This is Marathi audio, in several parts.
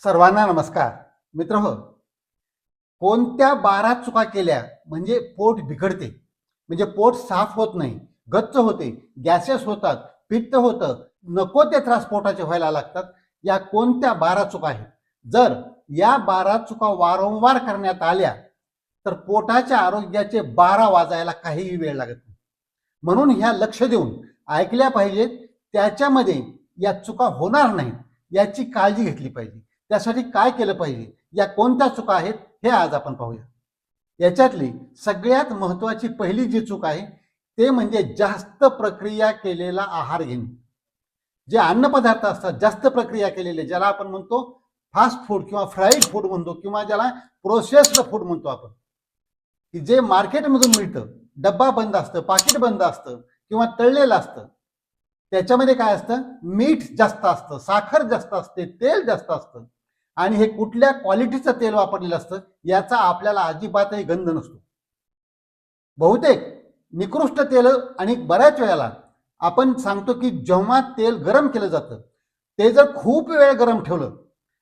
सर्वांना नमस्कार. मित्रहो, कोणत्या 12 चुका केल्या म्हणजे पोट बिघडते, म्हणजे पोट साफ होत नाही, गच्च होते, गॅसेस होतात, पित्त होतं, नको ते त्रास पोटाचे व्हायला लागतात. या कोणत्या 12 चुका आहेत? जर या 12 चुका वारंवार करण्यात आल्या तर पोटाच्या आरोग्याचे 12 वाजायला काहीही वेळ लागत नाही. म्हणून ह्या लक्ष देऊन ऐकल्या पाहिजेत. त्याच्यामध्ये या चुका होणार नाहीत याची काळजी घेतली पाहिजे. त्यासाठी काय केलं पाहिजे, या कोणत्या चुका आहेत हे आज आपण पाहूया. याच्यातली सगळ्यात महत्त्वाची पहिली जी चूक आहे ते म्हणजे जास्त प्रक्रिया केलेला आहार घेणे. जे अन्नपदार्थ असतात जास्त प्रक्रिया केलेले, ज्याला आपण म्हणतो फास्ट फूड किंवा फ्राईड फूड म्हणतो, किंवा ज्याला प्रोसेस्ड फूड म्हणतो आपण, की जे मार्केटमधून मिळतं, डब्बा बंद असतं, पाकिट बंद असतं किंवा तळलेलं असतं. त्याच्यामध्ये काय असतं, मीठ जास्त असतं, साखर जास्त असते, तेल जास्त असतं, आणि हे कुठल्या क्वालिटीचं तेल वापरलेलं असतं याचा आपल्याला अजिबातही गंध नसतो. बहुतेक निकृष्ट तेल, आणि बऱ्याच वेळेला आपण सांगतो की जेव्हा तेल गरम केलं जातं ते जर खूप वेळ गरम ठेवलं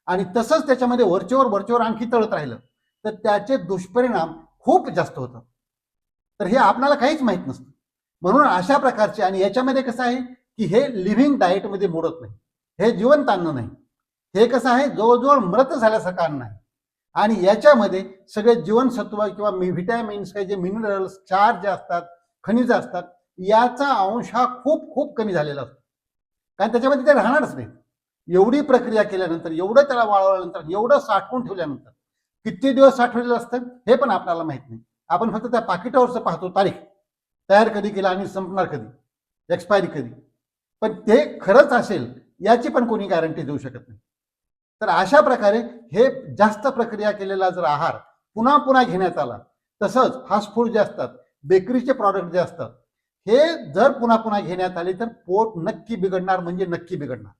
आणि तसंच त्याच्यामध्ये वरचेवर आणखी तळत राहिलं तर त्याचे दुष्परिणाम खूप जास्त होतात. तर हे आपल्याला काहीच माहीत नसतं. म्हणून अशा प्रकारचे, आणि याच्यामध्ये कसं आहे की हे लिव्हिंग डाएटमध्ये मोडत नाही, हे जिवंत अन्न नाही, हे कसं आहे जवळजवळ मृत झाल्यासारखं अन्न आहे. आणि याच्यामध्ये सगळे जीवनसत्व किंवा व्हिटॅमिन्स, काही जे मिनरल्स, क्षार जे असतात, खनिज असतात, याचा अंश हा खूप खूप कमी झालेला असतो. कारण त्याच्यामध्ये ते राहणारच नाही. एवढी प्रक्रिया केल्यानंतर, एवढं त्याला वाळवल्यानंतर, एवढं साठवून ठेवल्यानंतर किती दिवस साठवलेलं असतं हे पण आपल्याला माहित नाही. आपण फक्त त्या पाकिटावरचं पाहतो, तारीख, तयार कधी केला आणि संपणार कधी, एक्सपायरी कधी. पण ते खरंच असेल याची पण कोणी गॅरंटी देऊ शकत नाही. तर अशा प्रकारे हे जास्त प्रक्रिया केलेला जर आहार पुन्हा पुन्हा घेण्यात आला, तसंच फास्ट फूड जे असतात, बेकरीचे प्रॉडक्ट जे असतात, हे जर पुन्हा पुन्हा घेण्यात आले तर पोट नक्की बिघडणार, म्हणजे नक्की बिघडणार,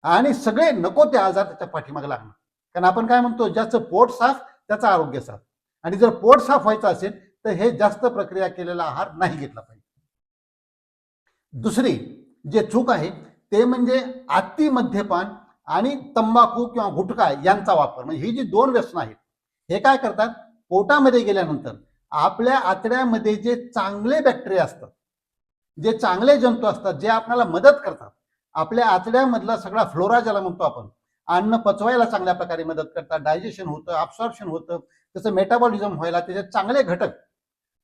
आणि सगळे नको ते आजार त्याच्या पाठीमागे लागणार. कारण आपण काय म्हणतो, ज्याचं पोट साफ त्याचं आरोग्य साफ. आणि जर पोट साफ व्हायचं असेल तर हे जास्त प्रक्रिया केलेला आहार नाही घेतला पाहिजे. दुसरी जे चूक आहे ते म्हणजे अति मद्यपान आणि तंबाखू किंवा गुटखा यांचा वापर. म्हणजे ही जी दोन व्यसन आहेत, हे काय करतात, पोटामध्ये गेल्यानंतर आपल्या आतड्यामध्ये जे चांगले बॅक्टेरिया असतात, जे चांगले जंतू असतात, जे आपल्याला मदत करतात, आपल्या आतड्यामधला सगळा फ्लोरा ज्याला म्हणतो आपण, अन्न पचवायला चांगल्या प्रकारे मदत करतात, डायजेशन होतं, अब्सॉर्प्शन होतं, त्याचं मेटाबॉलिझम व्हायला, त्याचे चांगले घटक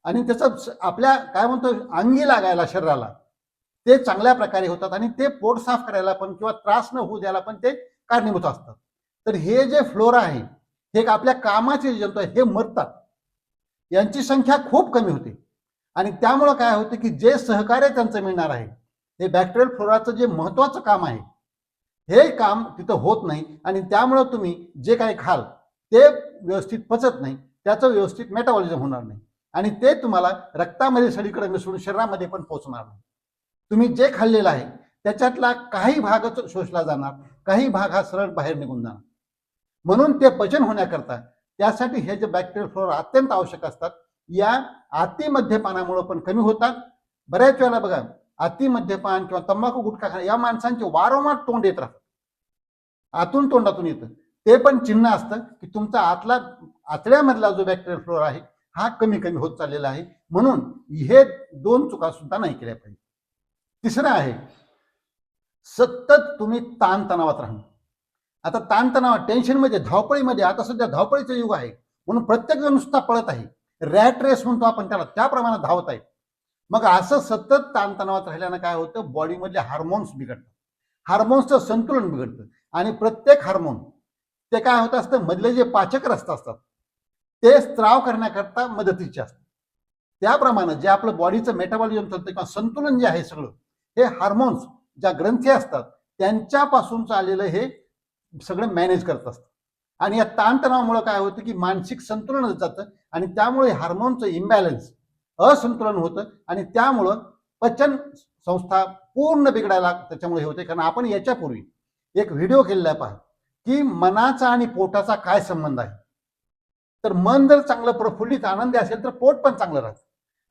आणि त्याचं आपल्या काय म्हणतो अंगी लागायला शरीराला ते चांगल्या प्रकारे होतात, आणि ते पोट साफ करायला पण किंवा त्रास न होऊ द्यायला पण ते कारणीभूत असतात. तर हे जे फ्लोरा आहे, हे आपल्या कामाचे जंतू आहेत, हे मरतात, यांची संख्या खूप कमी होते. आणि त्यामुळं काय होतं की जे सहकार्य त्यांचं मिळणार आहे, हे बॅक्टेरियल फ्लोराचं जे महत्वाचं काम आहे, हे काम तिथं होत नाही. आणि त्यामुळं तुम्ही जे काही खाल ते व्यवस्थित पचत नाही, त्याचं व्यवस्थित मेटाबॉलिझम होणार नाही, आणि ते तुम्हाला रक्तामध्ये सगळीकडे मिसळून शरीरामध्ये पण पोहोचणार नाही. तुम्ही जे खाल्लेलं आहे त्याच्यातला काही भागच शोषला जाणार, काही भाग हा सरळ बाहेर निघून जाणार. म्हणून ते पचन होण्याकरता त्यासाठी हे जे बॅक्टेरियल फ्लोरा अत्यंत आवश्यक असतात, या अतिमद्यपानामुळे पण कमी होतात. बऱ्याच वेळेला बघा, अतिमद्यपान किंवा तंबाखू गुटखा या माणसांचे वारंवार तोंड येत राहतात, आतून तोंडातून येतं. ते पण चिन्ह असतं की तुमचा आतड्यामधला जो बॅक्टेरियल फ्लोरा आहे हा कमी कमी होत चाललेला आहे. म्हणून हे दोन चुका सुद्धा नाही केल्या पाहिजे. तिसरं आहे, सतत तुम्ही ताणतणावात राहणं. आता ताणतणावात, टेन्शनमध्ये, धावपळीमध्ये, आता सध्या धावपळीचं युग आहे, म्हणून प्रत्येक जण नुसता पळत आहे, रॅट रेस म्हणतो आपण त्याला, त्या प्रमाणात धावत आहे. मग असं सतत ताणतणावात राहिल्यानं काय होतं, बॉडीमधले हार्मोन्स बिघडतात, हार्मोन्सचं संतुलन बिघडतं, आणि प्रत्येक हार्मोन ते काय होत असतं, मधले जे पाचक रस्ते असतात ते स्त्राव करण्याकरता मदतीचे असतात. त्याप्रमाणे जे आपलं बॉडीचं मेटाबॉलिझम चालतं किंवा संतुलन जे आहे सगळं, हे हार्मोन्स, ज्या ग्रंथी असतात त्यांच्यापासून चाललेलं हे सगळं मॅनेज करत असतं. आणि या ताणतणावामुळे काय होतं की मानसिक संतुलन जातं, आणि त्यामुळे हार्मोनचं इम्बॅलन्स, असंतुलन होतं, आणि त्यामुळं पचन संस्था पूर्ण बिघडायला त्याच्यामुळे होते. कारण आपण याच्यापूर्वी एक व्हिडिओ केलेला आहे पहा, की मनाचा आणि पोटाचा काय संबंध आहे. तर मन जर चांगलं प्रफुल्लित आनंदी असेल तर पोट पण चांगलं राहतं.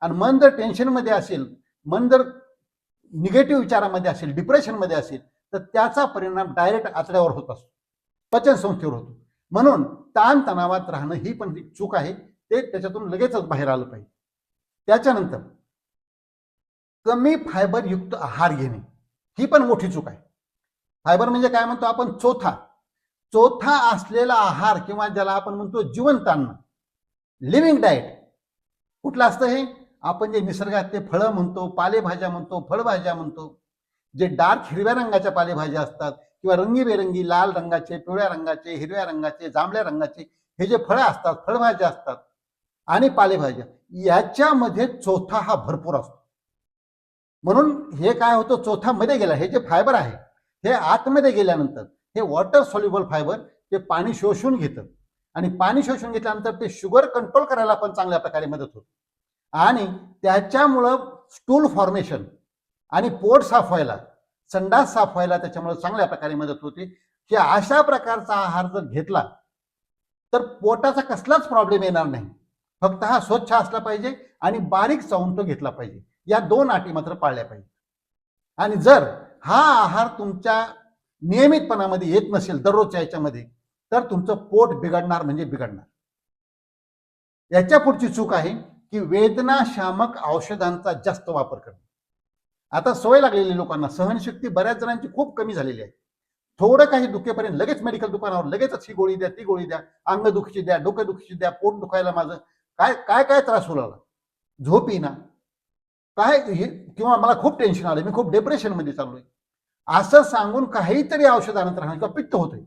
आणि मन जर टेन्शनमध्ये असेल, मन जर निगेटिव्ह विचारामध्ये असेल, डिप्रेशनमध्ये असेल, तर त्याचा परिणाम डायरेक्ट आतड्यावर होत असतो, पचनसंस्थेवर होतो. म्हणून ताणतणावात राहणं ही पण चूक आहे, ते त्याच्यातून लगेचच बाहेर आलं पाहिजे. त्याच्यानंतर कमी फायबर युक्त आहार घेणे ही पण मोठी चूक आहे. फायबर म्हणजे काय म्हणतो आपण, चोथा चोथा असलेला आहार किंवा ज्याला आपण म्हणतो जिवंत अन्न, लिव्हिंग डाएट कुठलं असतं हे, आपण जे निसर्गात ते फळं म्हणतो, पालेभाज्या म्हणतो, फळभाज्या म्हणतो, जे डार्क हिरव्या रंगाच्या पालेभाज्या असतात किंवा रंगीबेरंगी लाल रंगाचे, पिवळ्या रंगाचे, हिरव्या रंगाचे, जांभळ्या रंगाचे हे जे फळं असतात, फळभाज्या असतात आणि पालेभाज्या, याच्यामध्ये चोथा हा भरपूर असतो. म्हणून हे काय होतं, चोथा मध्ये गेला, हे जे फायबर आहे हे आतमध्ये गेल्यानंतर हे वॉटर सॉल्युबल फायबर ते पाणी शोषून घेतं आणि पाणी शोषून घेतल्यानंतर ते शुगर कंट्रोल करायला पण चांगल्या प्रकारे मदत होते आणि त्याच्यामुळं स्टूल फॉर्मेशन आणि पोट साफ व्हायला, संडास साफ व्हायला त्याच्यामुळे चांगल्या प्रकारे मदत होते. की अशा प्रकारचा आहार जर घेतला तर पोटाचा कसलाच प्रॉब्लेम येणार नाही. फक्त हा स्वच्छ असला पाहिजे आणि बारीक चावून तो घेतला पाहिजे. या 2 अटी मात्र पाळल्या पाहिजे. आणि जर हा आहार तुमच्या नियमितपणामध्ये येत नसेल दररोजच्या याच्यामध्ये, तर तुमचं पोट बिघडणार म्हणजे बिघडणार. याच्या पुढची चूक आहे की वेदनाशामक औषधांचा जास्त वापर करणे. आता सवय लागलेली लोकांना, सहनशक्ती बऱ्याच जणांची खूप कमी झालेली आहे. थोडं काही दुखेपर्यंत लगेच मेडिकल दुकानावर लगेचच ही गोळी द्या, ती गोळी द्या, अंग दुखीची द्या, डोकं दुखीची द्या, पोट दुखायला माझं काय काय काय त्रास होऊ लागला, झोप येईना काय, किंवा मला खूप टेन्शन आलं, मी खूप डिप्रेशनमध्ये चाललोय, असं सांगून काहीतरी औषध आणत राहणार किंवा पित्त होतंय,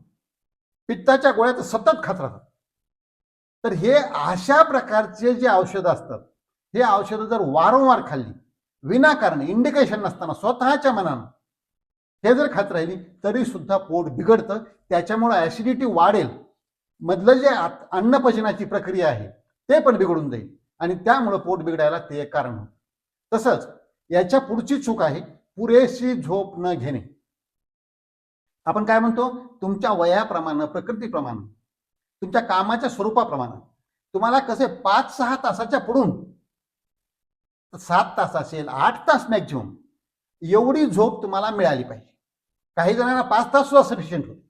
पित्ताच्या गोळ्या तर सतत खात राहतात. तर हे अशा प्रकारचे जे औषधं असतात, हे औषधं जर वारंवार खाल्ली, विनाकारण इंडिकेशन नसताना स्वतःच्या मनानं हे जर खात राहिली तरी सुद्धा पोट बिघडतं. त्याच्यामुळे ऍसिडिटी वाढेल, मधलं जे अन्नपचनाची प्रक्रिया आहे ते पण बिघडून जाईल आणि त्यामुळे पोट बिघडायला ते एक कारण होतं. तसंच याच्या पुढची चूक आहे पुरेशी झोप न घेणे. आपण काय म्हणतो, तुमच्या वयाप्रमाणे, प्रकृतीप्रमाणे, तुमच्या कामाच्या स्वरूपाप्रमाणे तुम्हाला कसे 5-6 तासाच्या पुढून 7 तास असेल, 8 तास मॅक्झिमम एवढी झोप तुम्हाला मिळाली पाहिजे. काही जणांना 5 तास सुद्धा सफिशियंट होते,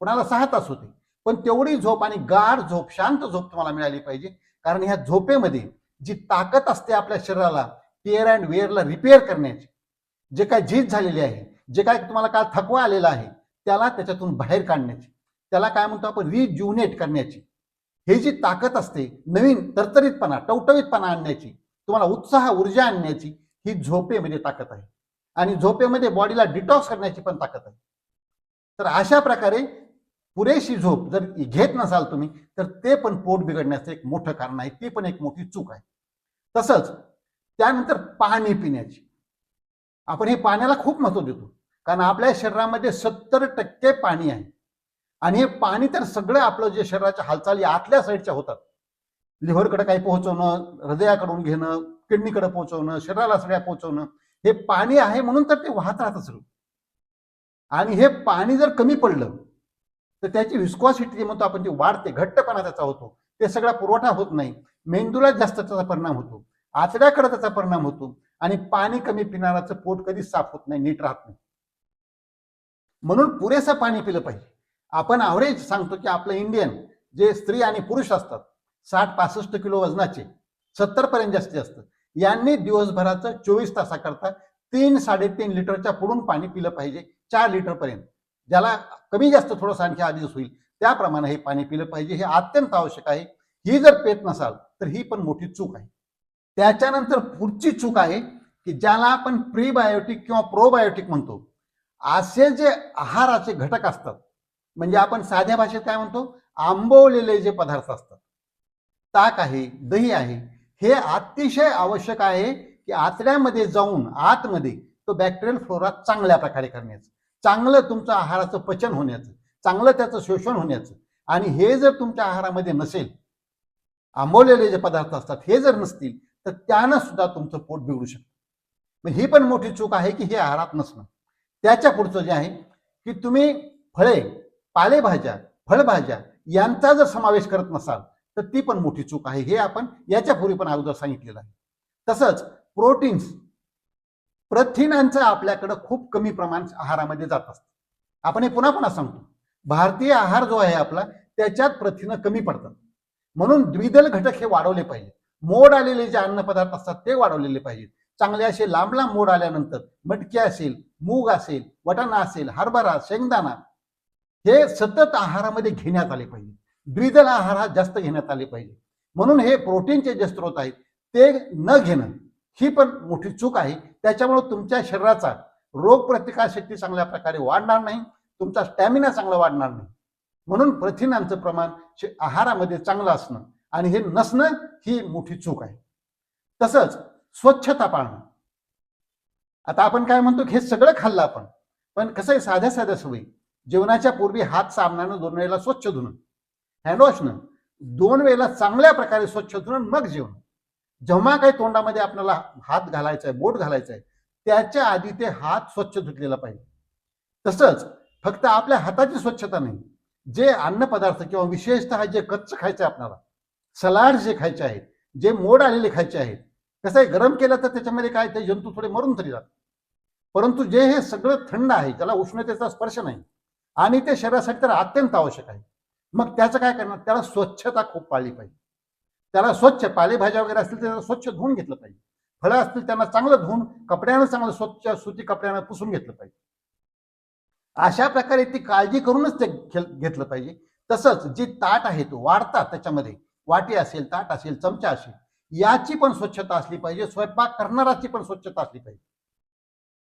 कोणाला 6 तास होते, पण तेवढी झोप आणि गाढ झोप, शांत झोप तुम्हाला मिळाली पाहिजे. कारण ह्या झोपेमध्ये जी ताकद असते आपल्या शरीराला टेअर अँड वेअरला रिपेअर करण्याची, जे काय झीज झालेली आहे, जे काय तुम्हाला काल थकवा आलेला आहे त्याला त्याच्यातून बाहेर काढण्याची, त्याला काय म्हणतो आपण रिज्युनेट करण्याची, हे जी ताकद असते, नवीन तरतरीतपणा, टवटवीतपणा आणण्याची, तुम्हाला उत्साह, ऊर्जा आणण्याची, ही झोपेमध्ये ताकद आहे. आणि झोपेमध्ये बॉडीला डिटॉक्स करण्याची पण ताकद आहे. तर अशा प्रकारे पुरेशी झोप जर घेत नसाल तुम्ही तर ते पण पोट बिघडण्याचं एक मोठं कारण आहे, ती पण एक मोठी चूक आहे. तसंच त्यानंतर पाणी पिण्याची, आपण हे पाण्याला खूप महत्व देतो कारण आपल्या शरीरामध्ये 70% पाणी आहे आणि हे पाणी तर सगळं आपलं जे शरीराच्या हालचाली आतल्या साईडच्या होतात, लिव्हरकडे काही पोहोचवणं, हृदयाकडून घेणं, किडनीकडे पोहोचवणं, शरीराला सगळ्या पोहोचवणं, हे पाणी आहे म्हणून तर ते वाहत राहत सगळं. आणि हे पाणी जर कमी पडलं तर त्याची विस्कॉसिटी म्हणतो आपण ती वाढते, घट्टपणा त्याचा होतो, ते सगळा पुरवठा होत नाही, मेंदूला जास्त त्याचा परिणाम होतो, आतड्याकडे त्याचा परिणाम होतो आणि पाणी कमी पिणाराचं पोट कधीच साफ होत नाही, नीट राहत नाही. म्हणून पुरेसं पाणी पिलं पाहिजे. आपण ॲव्हरेज सांगतो की आपलं इंडियन जे स्त्री आणि पुरुष असतात 60-65 किलो वजनाचे, 70 पर्यंत जास्तीत जास्त, यांनी दिवसभराचं 24 तासाकरता 3-3.5 लिटरच्या पुढून पाणी पिलं पाहिजे, 4 लिटर पर्यंत. ज्याला कमी जास्त थोडंसं आणखी आधीच होईल त्याप्रमाणे हे पाणी पिलं पाहिजे, हे अत्यंत आवश्यक आहे. ही जर पेत नसाल तर ही पण मोठी चूक आहे. त्याच्यानंतर पुढची चूक आहे की ज्याला आपण प्रीबायोटिक किंवा प्रोबायोटिक म्हणतो, असे जे आहाराचे घटक असतात, म्हणजे आपण साध्या भाषेत काय म्हणतो, आंबवलेले जे पदार्थ असतात, ताक आहे, दही आहे, हे अतिशय आवश्यक आहे की आतड्यामध्ये जाऊन आतमध्ये तो बॅक्टेरियल फ्लोरा चांगल्या प्रकारे करण्याचं, चांगलं तुमचं आहाराचं पचन होण्याचं, चांगलं त्याचं शोषण होण्याचं. आणि हे जर तुमच्या आहारामध्ये नसेल, आंबवलेले जे पदार्थ असतात हे जर नसतील तर त्यानं सुद्धा तुमचं पोट बिघडू शकतं. ही पण मोठी चूक आहे की हे आहारात नसणं. त्याच्या पुढचं जे आहे की तुम्ही फळे, पालेभाज्या, फळभाज्या यांचा जर समावेश करत नसाल तर ती पण मोठी चूक आहे. हे आपण याच्यापूर्वी पण अगोदर सांगितलेलं आहे. तसंच प्रोटीन्स, प्रथिनांचं आपल्याकडं खूप कमी प्रमाण आहारामध्ये जात असतं. आपण हे पुन्हा पुन्हा सांगतो, भारतीय आहार जो आहे आपला त्याच्यात प्रथिनं कमी पडतात. म्हणून द्विदल घटक हे वाढवले पाहिजे. मोड आलेले जे अन्नपदार्थ असतात ते वाढवलेले पाहिजेत. चांगले असे लांब लांब मोड आल्यानंतर मटकी असेल, मूग असेल, वाटाणा असेल, हरभरा, शेंगदाणा हे सतत आहारामध्ये घेण्यात आले पाहिजे. द्विदल आहार हा जास्त घेण्यात आले पाहिजे. म्हणून हे प्रोटीनचे जे स्रोत आहेत ते न घेणं ही पण मोठी चूक आहे. त्याच्यामुळे तुमच्या शरीराचा रोगप्रतिकार शक्ती चांगल्या प्रकारे वाढणार नाही, तुमचा स्टॅमिना चांगला वाढणार नाही. म्हणून प्रथिनांचं प्रमाण आहारामध्ये चांगलं असणं आणि हे नसणं ही मोठी चूक आहे. तसंच स्वच्छता पाळणं. आता आपण काय म्हणतो हे सगळं खाल्लं आपण, पण कसं आहे, साध्या साध्या सवयी, जेवणाच्या पूर्वी हात साबणानं 2 वेळेला स्वच्छ धुणं, हँडवॉशनं 2 वेळेला चांगल्या प्रकारे स्वच्छ धुणं, मग जेवण. जेव्हा काही तोंडामध्ये आपल्याला हात घालायचा आहे, बोट घालायचं आहे, त्याच्या आधी ते हात स्वच्छ धुतलेला पाहिजे. तसंच फक्त आपल्या हाताची स्वच्छता नाही, जे अन्नपदार्थ किंवा विशेषतः जे कच्चं खायचं आहे आपल्याला, सलाड जे खायचे आहेत, जे मोड आलेले खायचे आहेत, कसं आहे, गरम केलं तर त्याच्यामध्ये काय ते जंतू थोडे मरून तरी जातात. परंतु जे हे सगळं थंड आहे, त्याला उष्णतेचा स्पर्श नाही आणि ते शरीरासाठी तर अत्यंत आवश्यक आहे. मग त्याचं काय करणार, त्याला स्वच्छता खूप पाळली पाहिजे. त्याला स्वच्छ पालेभाज्या वगैरे असतील त्याला स्वच्छ धुवून घेतलं पाहिजे. फळं असतील त्यांना चांगलं धुवून कपड्यानं चांगलं स्वच्छ सुती कपड्यानं पुसून घेतलं पाहिजे. अशा प्रकारे ती काळजी करूनच ते घेतलं पाहिजे. तसंच जी ताट आहे तो वाढतात, त्याच्यामध्ये वाटी असेल, ताट असेल, चमचा असेल, याची पण स्वच्छता असली पाहिजे. स्वयंपाक करणाराची पण स्वच्छता असली पाहिजे.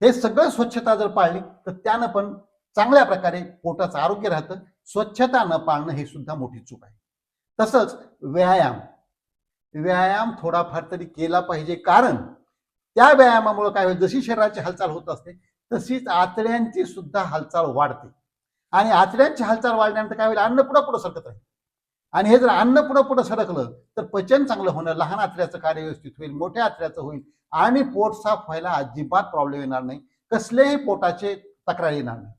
हे सगळं स्वच्छता जर पाळली तर त्यानं पण चांगल्या प्रकारे पोटाचं आरोग्य राहतं. स्वच्छता न पाळणं ही सुद्धा मोठी चूक आहे. तसंच व्यायाम थोडाफार तरी केला पाहिजे, कारण त्या व्यायामामुळे काय होईल, जशी शरीराची हालचाल होत असते तशीच आतड्यांची सुद्धा हालचाल वाढते आणि आतड्यांची हालचाल वाढल्यानंतर काय होईल, अन्न पुढं पुढं सरकत राहील आणि हे जर अन्न पुढं पुढं सरकलं तर पचन चांगलं होणं, लहान आतड्याचं कार्य व्यवस्थित होईल, मोठ्या आतड्याचं होईल आणि पोट साफ व्हायला अजिबात प्रॉब्लेम येणार नाही, कसलेही पोटाचे तक्रार येणार नाही.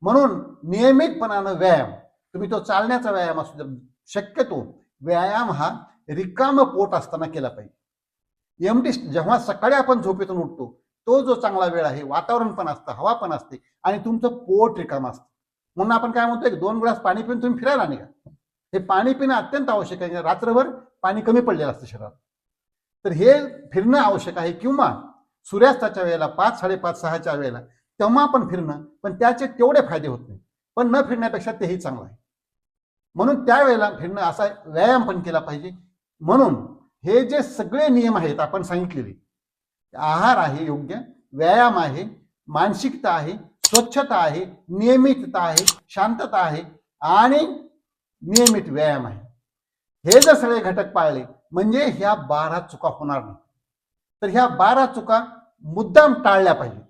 म्हणून नियमितपणानं व्यायाम, तुम्ही तो चालण्याचा व्यायाम असू द्या, शक्यतो व्यायाम हा रिकाम पोट असताना केला पाहिजे. जेव्हा सकाळी आपण झोपेतून उठतो तो जो चांगला वेळ आहे, वातावरण पण असतं, हवा पण असते आणि तुमचं पोट रिकाम असतं. म्हणून आपण काय म्हणतो, 2 ग्लास पाणी पिऊन तुम्ही फिरायला निघा. हे पाणी पिणं अत्यंत आवश्यक आहे. रात्रभर पाणी कमी पडलेलं असतं शरीरात, तर हे फिरणं आवश्यक आहे. किंवा सूर्यास्ताच्या वेळेला 5, 5:30, 6च्या वेळेला तेव्हा पण फिरणं, पण त्याचे तेवढे फायदे होत नाही, पण न फिरण्यापेक्षा तेही चांगलं आहे. म्हणून त्यावेळेला फिरणं असा व्यायाम पण केला पाहिजे. म्हणून हे जे सगळे नियम आहेत आपण सांगितलेले, आहार आहे योग्य, व्यायाम आहे, मानसिकता आहे, स्वच्छता आहे, नियमितता आहे, शांतता आहे आणि नियमित व्यायाम आहे, हे जर सगळे घटक पाळले म्हणजे ह्या 12 चुका होणार नाही. तर ह्या 12 चुका मुद्दाम टाळल्या पाहिजे.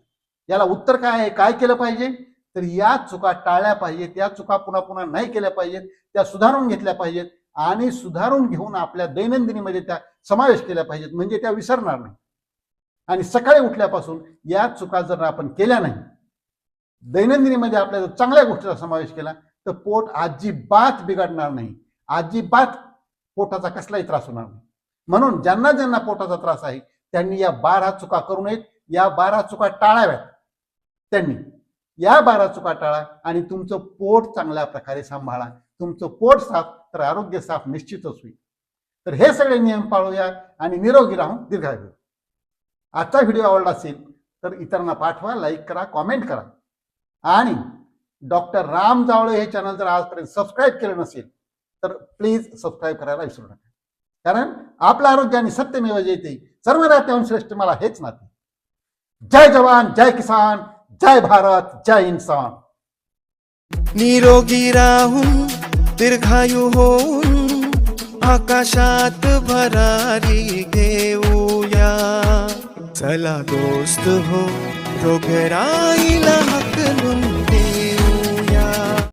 याला उत्तर काय आहे, काय केलं पाहिजे, तर या चुका टाळल्या पाहिजेत, त्या चुका पुन्हा पुन्हा नाही केल्या पाहिजेत, त्या सुधारून घेतल्या पाहिजेत आणि सुधारून घेऊन आपल्या दैनंदिनीमध्ये त्या समावेश केल्या पाहिजेत, म्हणजे त्या विसरणार नाही. आणि सकाळी उठल्यापासून या चुका जर आपण केल्या नाही, दैनंदिनीमध्ये आपल्या जर चांगल्या गोष्टीचा समावेश केला तर पोट अजिबात बिघडणार नाही, अजिबात पोटाचा कसलाही त्रास होणार नाही. म्हणून ज्यांना ज्यांना पोटाचा त्रास आहे त्यांनी या 12 चुका करू नयेत, या 12 चुका टाळाव्यात. त्यांनी या 12 चुका टाळा आणि तुमचं पोट चांगल्या प्रकारे सांभाळा. तुमचं पोट साफ तर आरोग्य साफ निश्चितच होईल. तर हे सगळे नियम पाळूया आणि निरोगी राहून दीर्घायू. आजचा व्हिडिओ आवडला असेल तर इतरांना पाठवा, लाईक करा, कॉमेंट करा आणि डॉक्टर राम जावळे हे चॅनल जर आजपर्यंत सबस्क्राईब केलं नसेल तर प्लीज सबस्क्राईब करायला विसरू नका, कारण आपलं आरोग्य आणि सत्यमेव जयते, सर्व नात्याहून श्रेष्ठ मला हेच नाते. जय जवान, जय किसान, जय भारत, जय इन्सान. निरोगी राहून दीर्घायू होऊन आकाशात भरारी घेऊया. चला दोस्त हो, रोगराईला हाकलून